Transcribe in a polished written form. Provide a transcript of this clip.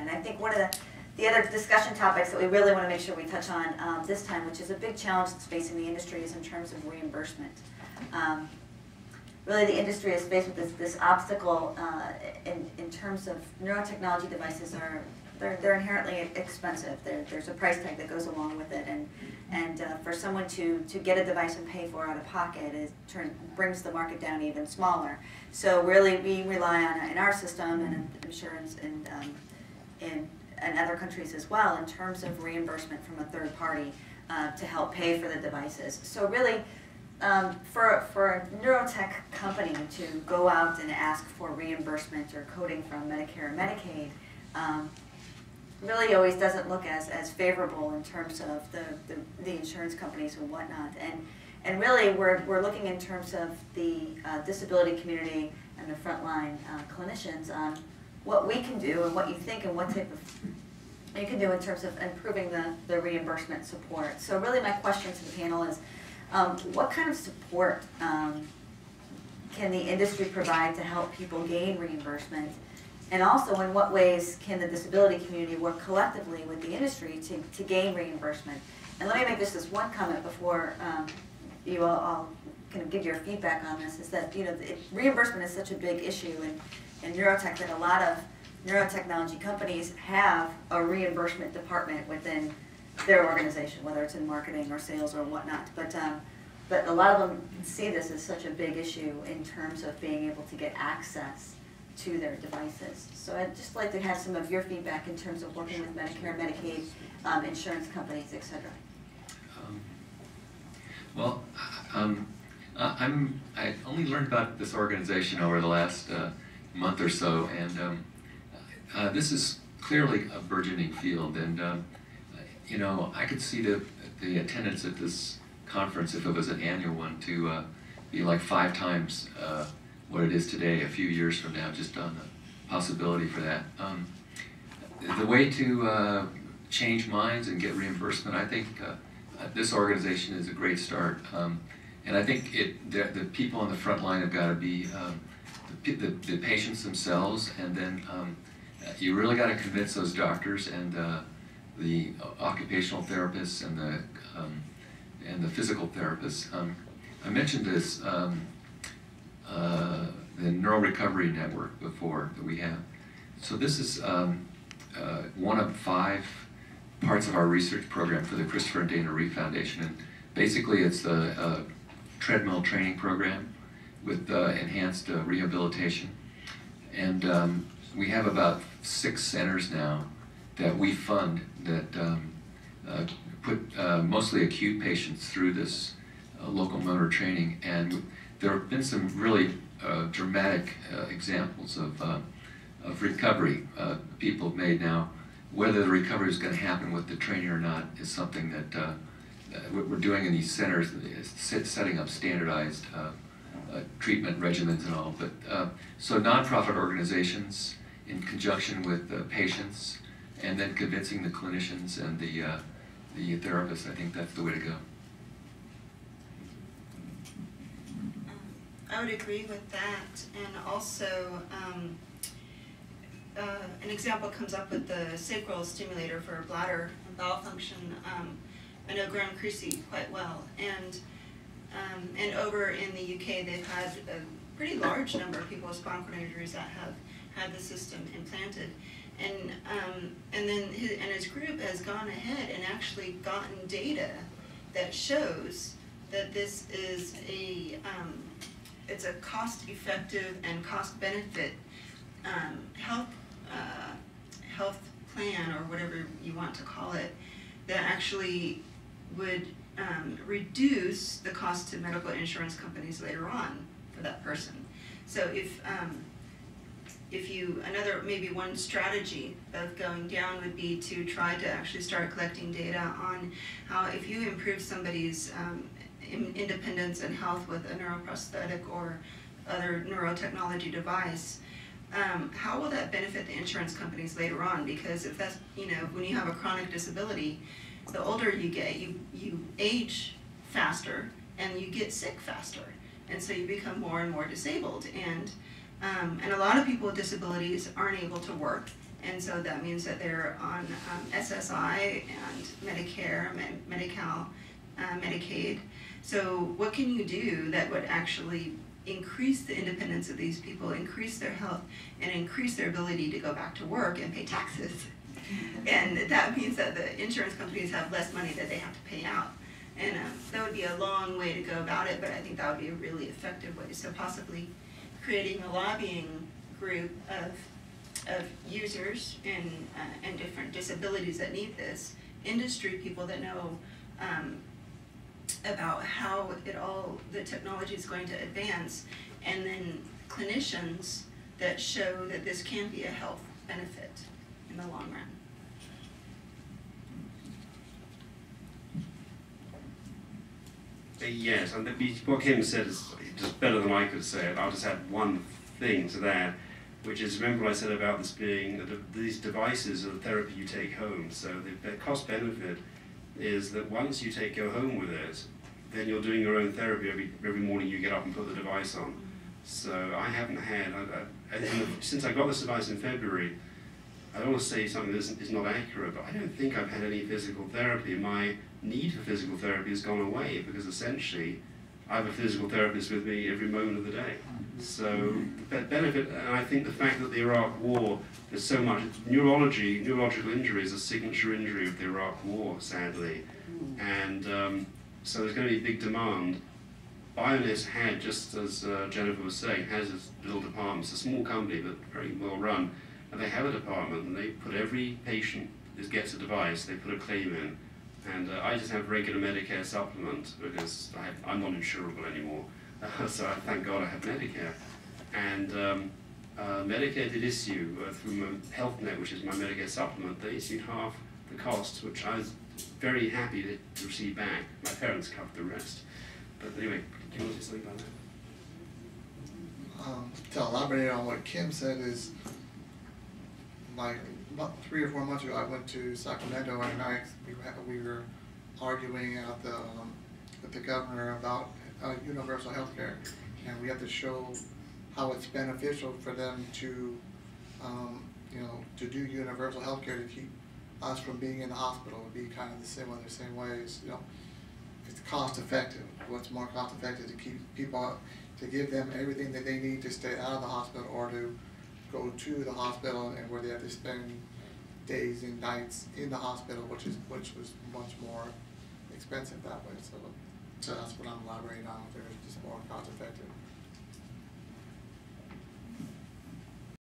And I think one of the other discussion topics that we really want to make sure we touch on this time, which is a big challenge that's facing the industry, is in terms of reimbursement. Really, the industry is faced with this obstacle in terms of neurotechnology devices they're inherently expensive. There's a price tag that goes along with it, and for someone to get a device and pay for out of pocket, it brings the market down even smaller. So really, we rely on in our system and in insurance in other countries as well in terms of reimbursement from a third party to help pay for the devices. So really, for a neurotech company to go out and ask for reimbursement or coding from Medicare and Medicaid really always doesn't look as favorable in terms of the insurance companies and whatnot. And really, we're looking in terms of the disability community and the frontline clinicians on what we can do and what you think and what type of you can do in terms of improving the reimbursement support. So really, my question to the panel is, what kind of support can the industry provide to help people gain reimbursement? And also, in what ways can the disability community work collectively with the industry to gain reimbursement? And let me make this one comment before you all kind of give your feedback on this, is that reimbursement is such a big issue in neurotech that a lot of neurotechnology companies have a reimbursement department within their organization, whether it's in marketing or sales or whatnot. But a lot of them see this as such a big issue in terms of being able to get access to their devices. So I'd just like to have some of your feedback in terms of working with Medicare, Medicaid, insurance companies, etc. I only learned about this organization over the last month or so, and this is clearly a burgeoning field. And I could see the attendance at this conference, if it was an annual one, to be like 5 times what it is today a few years from now, just on the possibility for that. The way to change minds and get reimbursement, I think this organization is a great start. And I think the people on the front line have got to be the patients themselves, and then you really got to convince those doctors and the occupational therapists and the physical therapists. I mentioned this. The Neural Recovery Network before that we have. So this is one of 5 parts of our research program for the Christopher and Dana Reeve Foundation. And basically it's the treadmill training program with enhanced rehabilitation. And we have about 6 centers now that we fund that put mostly acute patients through this local motor training. And there have been some really dramatic examples of recovery people have made now. Whether the recovery is going to happen with the training or not is something that we're doing in these centers, setting up standardized treatment regimens and all. But so nonprofit organizations in conjunction with patients, and then convincing the clinicians and the therapists, I think that's the way to go. I would agree with that, and also an example comes up with the sacral stimulator for bladder and bowel function. I know Graham Creasy quite well, and over in the UK they've had a pretty large number of people with spinal cord injuries that have had the system implanted, and then his group has gone ahead and actually gotten data that shows that this is it's a cost-effective and cost-benefit health plan, or whatever you want to call it, that actually would reduce the cost to medical insurance companies later on for that person. So maybe one strategy of going down would be to try to actually start collecting data on how, if you improve somebody's independence and health with a neuroprosthetic or other neurotechnology device, how will that benefit the insurance companies later on? Because if that's, when you have a chronic disability, the older you get, you age faster and you get sick faster, and so you become more and more disabled. And a lot of people with disabilities aren't able to work, And so that means that they're on SSI and Medicare, Medi-Cal, Medicaid. So what can you do that would actually increase the independence of these people, increase their health, and increase their ability to go back to work and pay taxes? And that means that the insurance companies have less money that they have to pay out. And that would be a long way to go about it, but I think that would be a really effective way. So possibly creating a lobbying group of users and different disabilities that need this, industry people that know about how the technology is going to advance, and then clinicians that show that this can be a health benefit in the long run. Yes, and what Kim said is just better than I could say it. I'll just add one thing to that, which is, remember what I said about this being, these devices are the therapy you take home. So the cost benefit is that once you go home with it, then you're doing your own therapy every morning you get up and put the device on. So I haven't had, since I got this device in February, I don't want to say something that is not accurate, but I don't think I've had any physical therapy. My need for physical therapy has gone away because essentially I have a physical therapist with me every moment of the day. So benefit, and I think the fact that the Iraq War, there's so much neurological injury is a signature injury of the Iraq War, sadly. And so there's going to be big demand. Bionis had, just as Jennifer was saying, has this little department. It's a small company, but very well run. And they have a department, and they put every patient that gets a device, they put a claim in. And I just have regular Medicare supplement because I'm not insurable anymore. So thank God I have Medicare. And Medicare did issue, through my Health Net, which is my Medicare supplement, they issued half the cost, which I was very happy to receive back. My parents covered the rest. But anyway, do you want to say something about that? To elaborate on what Kim said is, about 3 or 4 months ago, I went to Sacramento and we were arguing with the governor about universal health care, and we have to show how it's beneficial for them to, to do universal health care, to keep us from being in the hospital. Would be kind of the same ways. It's cost effective. What's more cost effective to keep people, to give them everything that they need to stay out of the hospital or to go to the hospital, and where they have to spend days and nights in the hospital, which was much more expensive that way. So that's what I'm elaborating on. They're just more cost effective.